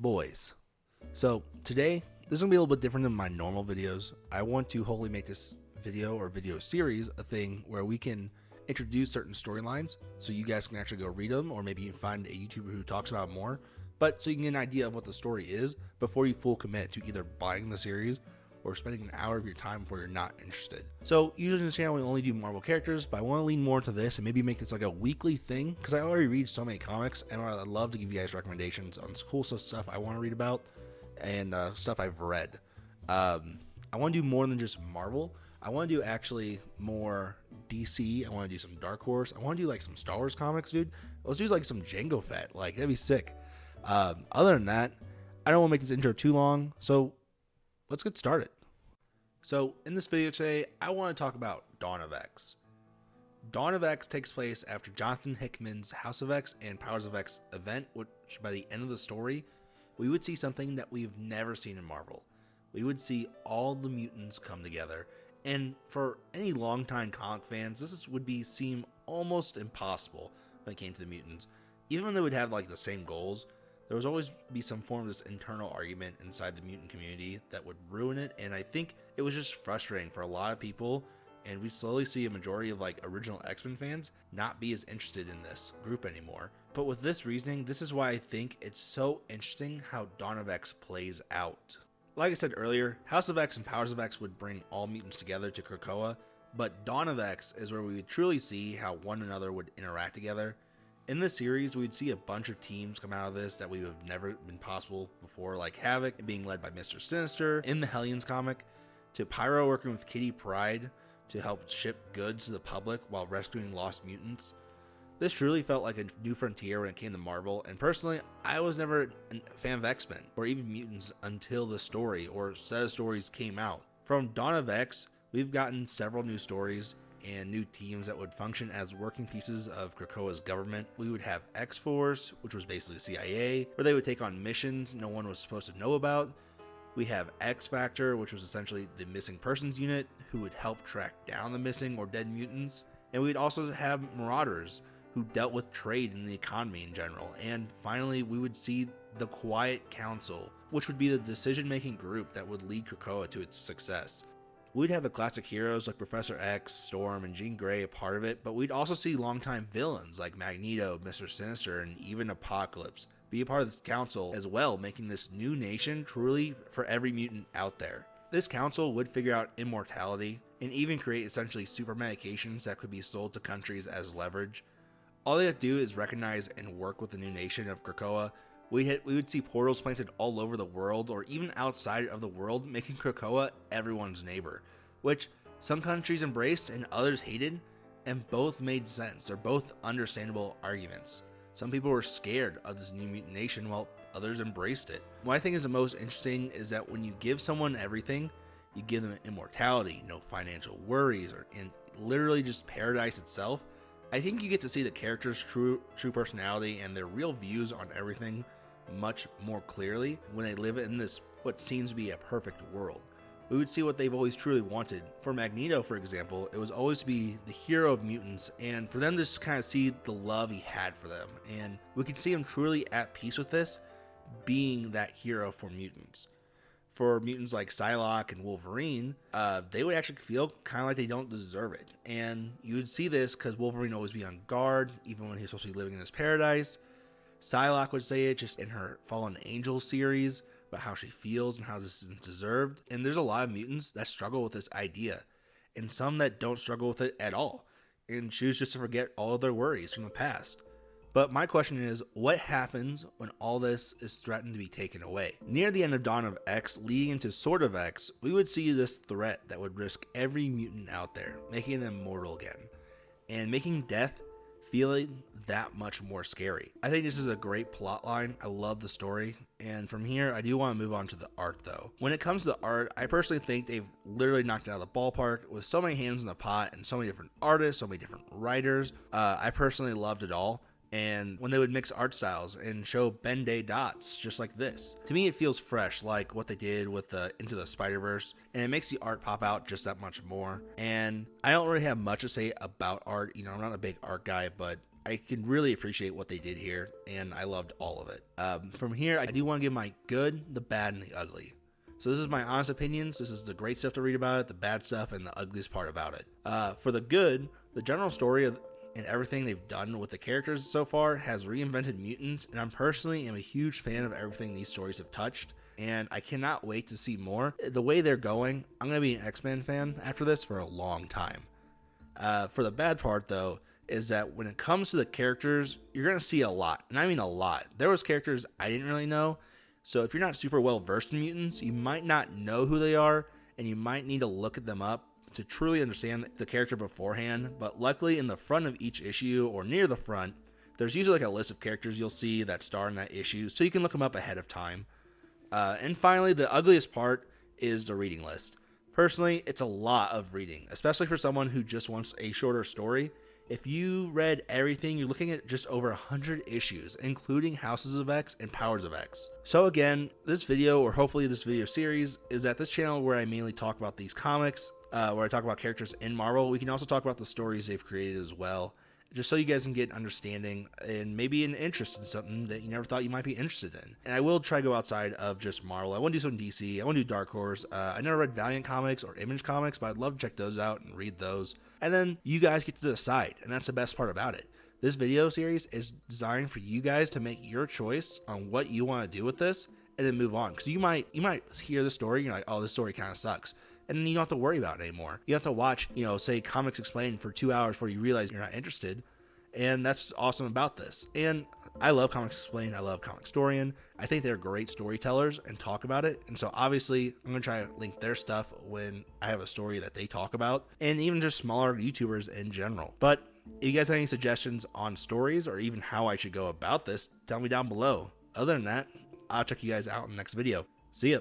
Boys. So today, this is going to be a little bit different than my normal videos. I want to hopefully make this video or video series a thing where we can introduce certain storylines so you guys can actually go read them, or maybe you can find a YouTuber who talks about it more, but so you can get an idea of what the story is before you full commit to either buying the series or spending an hour of your time before you're not interested. So usually in this channel we only do Marvel characters, but I want to lean more into this and maybe make this like a weekly thing because I already read so many comics and I'd love to give you guys recommendations on cool stuff I want to read about and stuff I've read. I want to do more than just Marvel. I want to do actually more DC. I want to do some Dark Horse. I want to do like some Star Wars comics, dude. Let's do like some Jango Fett. Like, that'd be sick. Other than that, I don't want to make this intro too long, so let's get started. So in this video today, I want to talk about Dawn of X. Dawn of X takes place after Jonathan Hickman's House of X and Powers of X event, which by the end of the story, we would see something that we've never seen in Marvel. We would see all the mutants come together, and for any longtime comic fans, would seem almost impossible when it came to the mutants. Even when they would have like the same goals, there would always be some form of this internal argument inside the mutant community that would ruin it, and I think it was just frustrating for a lot of people, and we slowly see a majority of like original X-Men fans not be as interested in this group anymore. But with this reasoning, this is why I think it's so interesting how Dawn of X plays out. Like I said earlier, House of X and Powers of X would bring all mutants together to Krakoa, but Dawn of X is where we would truly see how one another would interact together. In this series, we'd see a bunch of teams come out of this that we would have never been possible before, like Havoc being led by Mr. Sinister in the Hellions comic, to Pyro working with Kitty Pryde to help ship goods to the public while rescuing lost mutants. This truly felt like a new frontier when it came to Marvel, and personally, I was never a fan of X-Men or even mutants until the story or set of stories came out. From Dawn of X, we've gotten several new stories and new teams that would function as working pieces of Krakoa's government. We would have X-Force, which was basically the CIA, where they would take on missions no one was supposed to know about. We have X-Factor, which was essentially the missing persons unit, who would help track down the missing or dead mutants. And we'd also have Marauders, who dealt with trade and the economy in general. And finally, we would see the Quiet Council, which would be the decision-making group that would lead Krakoa to its success. We'd have the classic heroes like Professor X, Storm, and Jean Grey a part of it, but we'd also see longtime villains like Magneto, Mr. Sinister, and even Apocalypse be a part of this council as well, making this new nation truly for every mutant out there. This council would figure out immortality and even create essentially super medications that could be sold to countries as leverage. All they have to do is recognize and work with the new nation of Krakoa. We would see portals planted all over the world or even outside of the world, making Krakoa everyone's neighbor, which some countries embraced and others hated, and both made sense. They're both understandable arguments. Some people were scared of this new mutant nation while others embraced it. What I think is the most interesting is that when you give someone everything, you give them immortality, no financial worries, and literally just paradise itself. I think you get to see the characters' true personality and their real views on everything much more clearly when they live in this what seems to be a perfect world. We would see what they've always truly wanted. For Magneto, for example, it was always to be the hero of mutants, and for them to just kind of see the love he had for them, and we could see him truly at peace with this, being that hero for mutants. For mutants like Psylocke and Wolverine, they would actually feel kind of like they don't deserve it. And you would see this because Wolverine would always be on guard, even when he's supposed to be living in his paradise. Psylocke would say it just in her Fallen Angel series about how she feels and how this isn't deserved. And there's a lot of mutants that struggle with this idea, and some that don't struggle with it at all and choose just to forget all of their worries from the past. But my question is, what happens when all this is threatened to be taken away? Near the end of Dawn of X, leading into Sword of X, we would see this threat that would risk every mutant out there, making them mortal again, and making death feeling that much more scary. I think this is a great plot line. I love the story, and from here, I do want to move on to the art though. When it comes to the art, I personally think they've literally knocked it out of the ballpark with so many hands in the pot and so many different artists, so many different writers. I personally loved it all. And when they would mix art styles and show Ben-Day dots just like this, to me it feels fresh, like what they did with the Into the Spider-Verse, and it makes the art pop out just that much more. And I don't really have much to say about art, I'm not a big art guy, but I can really appreciate what they did here, and I loved all of it. From here, I do want to give my good, the bad, and the ugly. So this is my honest opinions. This is the great stuff to read about it, the bad stuff, and the ugliest part about it. For the good, the general story and everything they've done with the characters so far has reinvented mutants, and I'm personally am a huge fan of everything these stories have touched, and I cannot wait to see more. The way they're going, I'm going to be an X-Men fan after this for a long time. For the bad part, though, is that when it comes to the characters, you're going to see a lot, and I mean a lot. There was characters I didn't really know, so if you're not super well versed in mutants, you might not know who they are, and you might need to look at them up to truly understand the character beforehand. But luckily, in the front of each issue or near the front, there's usually like a list of characters you'll see that star in that issue, so you can look them up ahead of time. And finally, the ugliest part is the reading list. Personally, it's a lot of reading, especially for someone who just wants a shorter story. If you read everything, you're looking at just over 100 issues, including Houses of X and Powers of X. So again, this video, or hopefully this video series, is at this channel where I mainly talk about these comics, where I talk about characters in Marvel. We can also talk about the stories they've created as well, just so you guys can get an understanding and maybe an interest in something that you never thought you might be interested in. And I will try to go outside of just Marvel. I want to do some DC. I want to do Dark Horse. I never read Valiant comics or Image comics, but I'd love to check those out and read those. And then you guys get to decide, and that's the best part about it. This video series is designed for you guys to make your choice on what you want to do with this, and then move on. Because you might hear the story, and you're like, oh, this story kind of sucks. And then you don't have to worry about it anymore. You don't have to watch, say Comics Explained for 2 hours before you realize you're not interested. And that's awesome about this. And I love Comics Explained. I love Comic Storian. I think they're great storytellers and talk about it. And so obviously I'm going to try to link their stuff when I have a story that they talk about, and even just smaller YouTubers in general. But if you guys have any suggestions on stories or even how I should go about this, tell me down below. Other than that, I'll check you guys out in the next video. See ya.